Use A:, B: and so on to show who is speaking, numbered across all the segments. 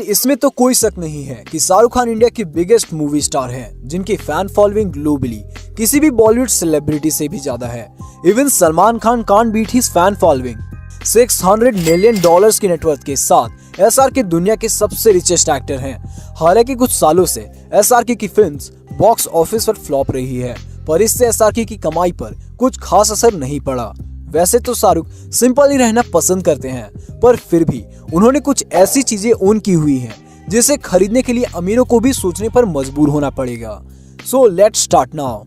A: इसमें तो कोई शक नहीं है कि शाहरुख खान इंडिया की बिगेस्ट मूवी स्टार हैं, जिनकी फैन फॉलोइंग ग्लोबली किसी भी बॉलीवुड सेलिब्रिटी से भी ज्यादा है। Even Salman Khan can't beat his fan following. $600 million की नेटवर्थ के साथ एसआरके दुनिया के सबसे रिचेस्ट एक्टर हैं। हालांकि कुछ सालों से एसआरके की फिल्म्स बॉक्स ऑफिस पर फ्लॉप रही है, पर इससे एसआरके की कमाई पर कुछ खास असर नहीं पड़ा। वैसे तो शाहरुख सिंपल ही रहना पसंद करते हैं, पर फिर भी उन्होंने कुछ ऐसी चीजें ओन की हुई हैं जिसे खरीदने के लिए अमीरों को भी सोचने पर मजबूर होना पड़ेगा। So let's start now.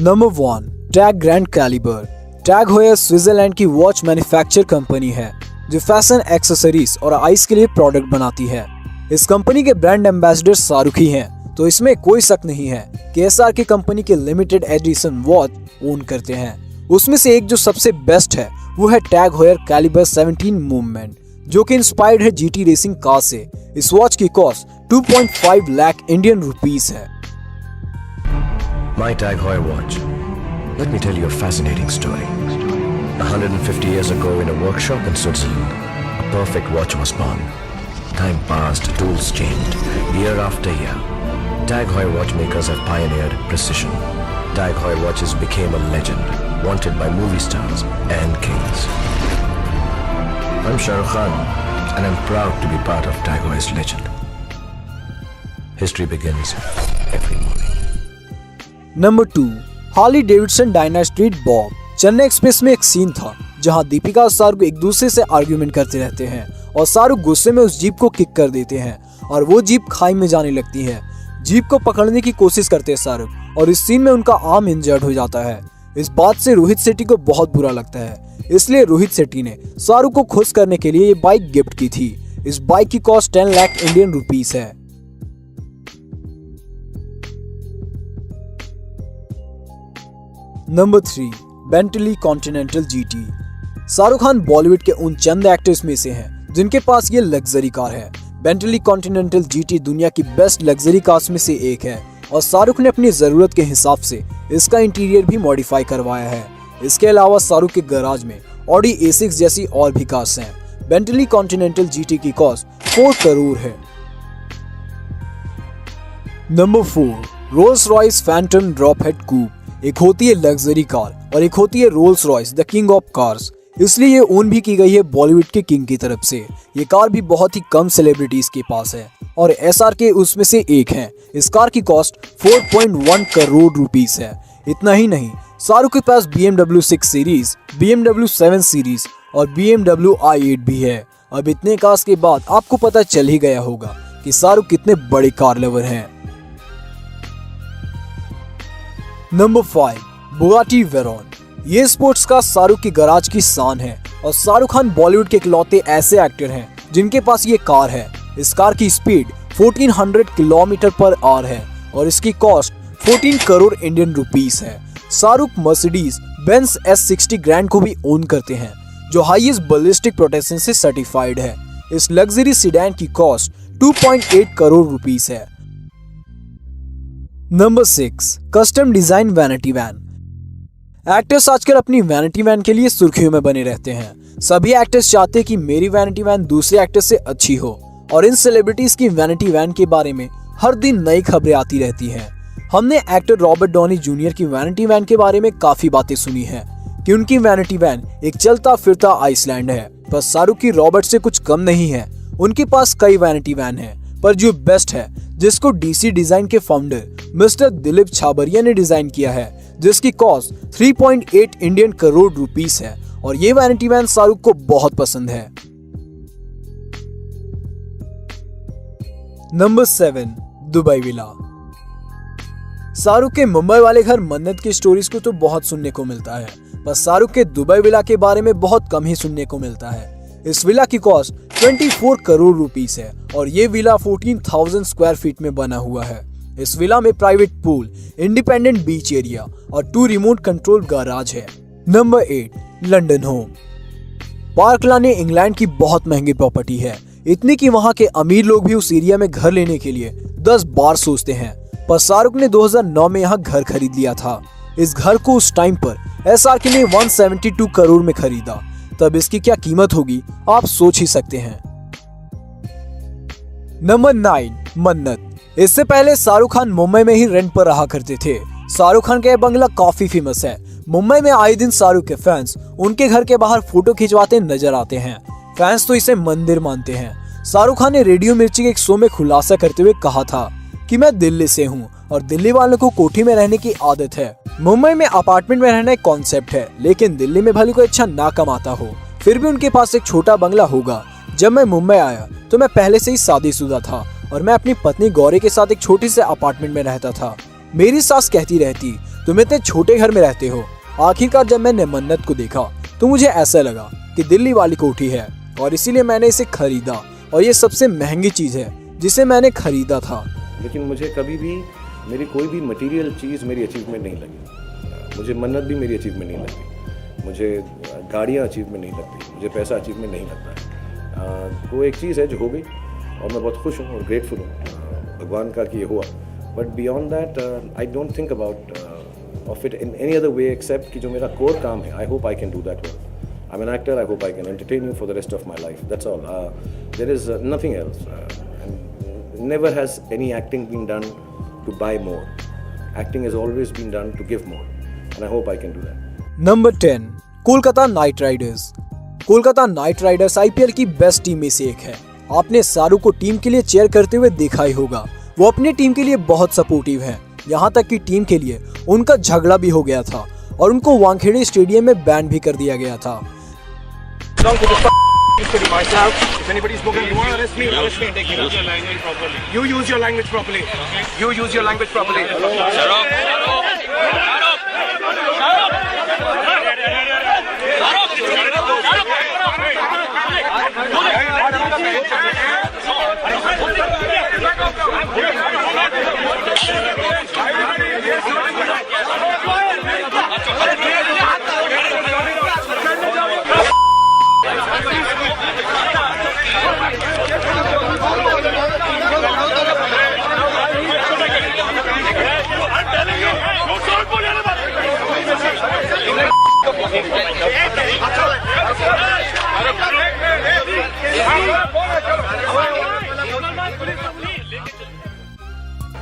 A: Number 1, TAG grand calibre. TAG हeuer स्विट्जरलैंड की वॉच मैन्युफैक्चर कंपनी है जो फैशन, एक्सेसरीज और आइस के लिए प्रोडक्ट बनाती है। इस कंपनी के ब्रांड एम्बेसडर शाहरुख ही हैं, तो इसमें कोई शक नहीं है कि एसआरके कंपनी के लिमिटेड एडिशन वॉच ओन करते हैं। उसमें से एक जो सबसे बेस्ट है वो है टैग हeuer कैलिबर 17 मूवमेंट, जो कि इंस्पायर्ड है जीटी रेसिंग कार से। इस वॉच की कॉस्ट 2.5 लाख इंडियन रुपीस है।
B: My Tag Heuer watch. Let me tell you a fascinating story. 150 years ago in a workshop in Switzerland, a perfect watch was born. Time passed, tools changed, year after year. Tag Heuer watchmakers have pioneered precision. Tag Heuer watches became a legend, wanted by movie stars and kings. I'm Shah Rukh Khan, and I'm proud to be part of Tag Heuer's legend. History begins every morning.
A: Number 2, Harley Davidson Diana street Bob. Chennai express में एक scene था जहां दीपिका और शाहरुख एक दूसरे से argument करते रहते हैं और शाहरुख गुस्से में उस जीप को किक कर देते हैं और वो जीप खाई में जाने लगती है। जीप को पकड़ने की कोशिश करते हैं शाहरुख और इस सीन में उनका आर्म इंजर्ड हो जाता है। इस बात से रोहित शेट्टी को बहुत बुरा लगता है, इसलिए रोहित शेट्टी ने शाहरुख को खुश करने के लिए ये बाइक गिफ्ट की थी। इस बाइक की कॉस्ट 10 लाख इंडियन रुपीस है। Number 3, Bentley Continental GT. Shahrukh Khan Bollywood के उन चंद एक्टर्स में से हैं जिनके पास ये लग्जरी कार है। बेंटली कॉन्टिनेंटल जीटी दुनिया की बेस्ट लग्जरी कार्स में से एक है और शाहरुख ने अपनी जरूरत के हिसाब से इसका इंटीरियर भी मॉडिफाई करवाया है। इसके अलावा शाहरुख के गैराज में ऑडी A6 जैसी और भी कार्स हैं। बेंटली कॉन्टिनेंटल जीटी की कॉस्ट 4 करोड़ है। Number 4, Rolls Royce Phantom drop head coupe. एक होती है लग्जरी कार और एक होती है Rolls Royce the king of cars, इसलिए ये ओन भी की गई है बॉलीवुड के किंग की तरफ से। ये कार भी बहुत ही कम सेलिब्रिटीज के पास है और एसआरके उसमें से एक है। इस कार की कॉस्ट 4.1 करोड़ रुपीस है। इतना ही नहीं, शाहरुख के पास BMW 6 सीरीज, BMW 7 सीरीज और BMW i8 भी है। अब इतने कार्स के बाद आपको पता चल ही गया होगा कि शाहरुख कितने बड़े कार लवर हैं। Number 5, Bugatti Veyron. ये स्पोर्ट्स का शाहरुख की गराज की शान है और शाहरुख खान बॉलीवुड के इकलौते ऐसे एक्टर हैं जिनके पास ये कार है। इस कार की स्पीड 1400 किलोमीटर पर आवर है और इसकी कॉस्ट 14 करोड़ इंडियन रुपीस है। Shahrukh Mercedes Benz S60 grand को भी ओन करते हैं जो हाईएस्ट बैलिस्टिक प्रोटेक्शन से सर्टिफाइड है। इस लग्जरी सीडान की कॉस्ट 2.8 करोड़ रुपीस है। Number 6, custom design vanity van. Actors आजकल अपनी वैनिटी वैन के लिए सुर्खियों में बने रहते हैं। सभी एक्टर्स चाहते हैं कि मेरी वैनिटी वैन दूसरे एक्टर्स से अच्छी हो और इन सेलिब्रिटीज की वैनिटी वैन के बारे में हर दिन नई खबरें आती रहती हैं। हमने एक्टर रॉबर्ट डॉनी जूनियर की वैनिटी वैन के बारे में काफी बातें सुनी हैं कि उनकी वैनिटी वैन एक चलता फिरता आइसलैंड है, पर शाहरुख की रॉबर्ट से कुछ कम नहीं है। उनके पास कई वैनिटी वैन है, पर जो बेस्ट है जिसको डीसी डिजाइन के फाउंडर मिस्टर दिलीप छाबरिया ने डिजाइन किया है, जिसकी कॉस्ट 3.8 इंडियन करोड़ रुपीस है और ये वैनिटी वैन शाहरुख को बहुत पसंद है। Number 7, Dubai villa. शाहरुख के मुंबई वाले घर मन्नत की स्टोरीज को तो बहुत सुनने को मिलता है, पर शाहरुख के दुबई विला के बारे में बहुत कम ही सुनने को मिलता है। इस विला की कॉस्ट 24 करोड़ रुपीस है और ये विला 14,000 स्क्वायर फीट में बना हुआ है। इस विला में प्राइवेट पूल, इंडिपेंडेंट बीच एरिया और 2 रिमोट कंट्रोल गैराज है। Number 8, London home. पार्क लाने इंग्लैंड की बहुत महंगी प्रॉपर्टी है, इतनी कि वहां के अमीर लोग भी उस एरिया में घर लेने के लिए 10 बार सोचते हैं। पर शाहरुख ने 2009 में यहाँ घर खरीद लिया था। इस घर को उस टाइम पर एसआरके ने 172 करोड़ में खरीदा, तब इसकी क्या कीमत होगी आप सोच ही सकते हैं। नंबर 9, मन्नत। इससे पहले शाहरुख खान मुंबई में ही रेंट पर रहा करते थे। शाहरुख खान का यह बंगला काफी फेमस है। मुंबई में आए दिन शाहरुख के फैंस उनके घर के बाहर फोटो खिंचवाते नजर आते हैं। फैंस तो इसे मंदिर मानते हैं। शाहरुख खान ने रेडियो मिर्ची के एक शो में खुलासा करते हुए कहा था कि मैं दिल्ली से हूँ और दिल्ली वालों को कोठी में रहने की आदत है। मुंबई में अपार्टमेंट में रहना एक कॉन्सेप्ट है, लेकिन दिल्ली में भले कोई अच्छा ना कमाता हो फिर भी उनके पास एक छोटा बंगला होगा। जब मैं मुंबई आया तो मैं पहले से ही शादीशुदा था और मैं अपनी पत्नी गौरी के साथ एक छोटे से अपार्टमेंट में रहता था। मेरी सास कहती रहती तुम इतने छोटे घर में रहते हो। आखिरकार जब मैंने मन्नत को देखा तो मुझे ऐसा लगा कि दिल्ली वाली कोठी है और इसीलिए मैंने इसे खरीदा और ये सबसे महंगी चीज है जिसे मैंने खरीदा था।
C: लेकिन मुझे कभी भी मेरी कोई भी मटेरियल चीज़ मेरी अचीवमेंट नहीं लगी। मुझे मन्नत भी मेरी अचीवमेंट नहीं लगती, मुझे गाड़ियाँ अचीवमेंट नहीं लगती, मुझे पैसा अचीवमेंट नहीं लगता है। वो एक चीज़ है जो हो गई और मैं बहुत खुश हूँ और ग्रेटफुल हूँ भगवान का कि ये हुआ। But beyond that I don't think about of it in any other way except कि जो मेरा कोर काम है, I hope I can do that well. I am an actor, I hope I can entertain you for the rest of my life, that's all. There is nothing else. Never has any acting been done to buy more. Acting has always been done to give more, and I hope I can do that.
A: Number 10, Kolkata night Riders. Kolkata night Riders IPL की best team में से एक है। आपने शाहरुख को team के लिए chair करते हुए देखा ही होगा। वो अपनी टीम के लिए बहुत सपोर्टिव है, यहाँ तक कि टीम के लिए उनका झगड़ा भी हो गया था और उनको वानखेड़े स्टेडियम में बैन भी कर दिया गया था।
D: Myself, if anybody's spoken, you want to arrest me? Arrest me and take me. Use your language properly. You use your language properly. Okay. You use your language properly. Shut up. Shut up.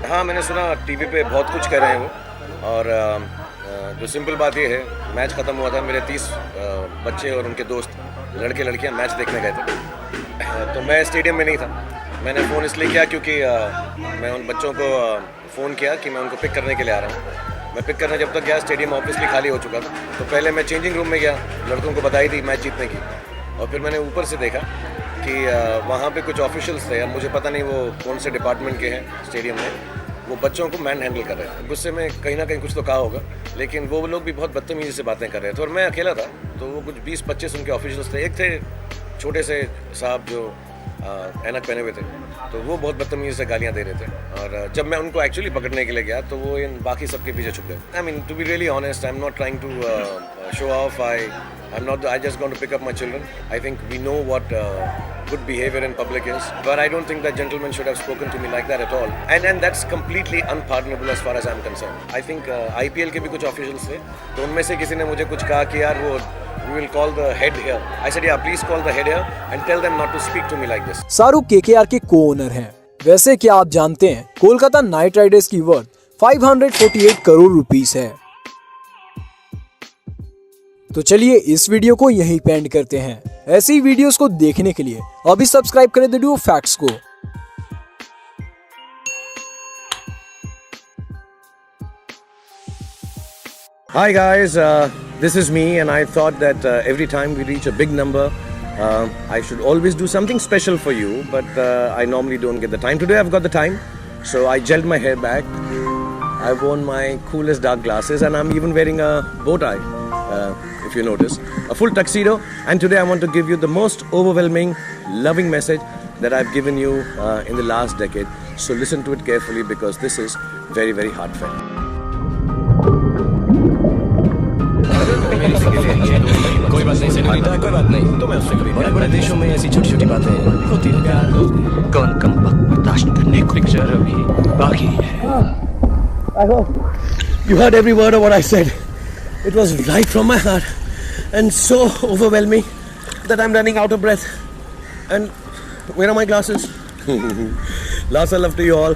C: हाँ, मैंने सुना TV पे बहुत कुछ कर रहे हैं वो। और जो सिंपल बात ये है, मैच ख़त्म हुआ था, मेरे 30 बच्चे और उनके दोस्त लड़के लड़कियां मैच देखने गए थे। तो मैं स्टेडियम में नहीं था। मैंने फ़ोन इसलिए किया क्योंकि मैं उन बच्चों को फ़ोन किया कि मैं उनको पिक करने के लिए आ रहा हूँ। मैं पिक करने जब तक गया स्टेडियम ऑब्वियसली खाली हो चुका था। तो पहले मैं चेंजिंग रूम में गया, लड़कों को बधाई दी मैच जीतने की, और फिर मैंने ऊपर से देखा कि वहाँ पे कुछ ऑफिशियल्स थे। अब मुझे पता नहीं वो कौन से डिपार्टमेंट के हैं स्टेडियम में। वो बच्चों को मैन हैंडल कर रहे थे। गुस्से में कहीं ना कहीं कुछ तो कहा होगा, लेकिन वो लोग भी बहुत बदतमीजी से बातें कर रहे थे और मैं अकेला था। तो वो कुछ 20-25 उनके ऑफिशियल्स थे। एक थे छोटे से साहब जो ऐनक पहने हुए थे, तो वो बहुत बदतमीजी से गालियाँ दे रहे थे। और जब मैं उनको एक्चुअली पकड़ने के लिए गया तो वो इन बाकी सबके पीछे छुप गए। I mean, to be really honest, I am not trying to show off. I just going to pick up my children. I think we know what good behavior in public is, but I don't think that gentleman should have spoken to me like that at all. And that's completely unpardonable as far as I'm concerned. I think IPL के भी कुछ officials थे, तो उनमें से किसी ने मुझे कुछ कहा कि यार वो we will call the head here. I said yeah, please call the head here and tell them not to speak to me like this.
A: Shahrukh KKR के को-ओनर हैं। वैसे क्या आप जानते हैं कोलकाता नाइट राइडर्स की वर्थ 548 करोड़ रुपीस है। तो चलिए इस वीडियो को यहीं पे एंड करते हैं। ऐसी वीडियोस को देखने के लिए अभी सब्सक्राइब करें द डुओ फैक्ट्स को।
C: Hi guys, this is me, and I thought that every time we reach a big number, I should always do something special for you, but I normally don't get the time. Today I've got the time, so I gelled my hair back. I've worn my coolest dark glasses, and I'm even wearing a bow tie, if you notice. A full tuxedo, and today I want to give you the most overwhelming, loving message that I've given you in the last decade. So listen to it carefully because this is very, very heartfelt.
B: कोई बात नहीं senorita, कोई बात नहीं। तो मैं उससे कभी बड़े बड़े देशों में ऐसी छोटी छोटी बातें होती हैं। कौन कम वक्त बर्दाश्त करने को पिक्चर अभी बाकी है।
C: I hope you heard every word of what I said. It was right from my heart and so overwhelming that I'm running out of breath. And where are my glasses? Lots of love to you all.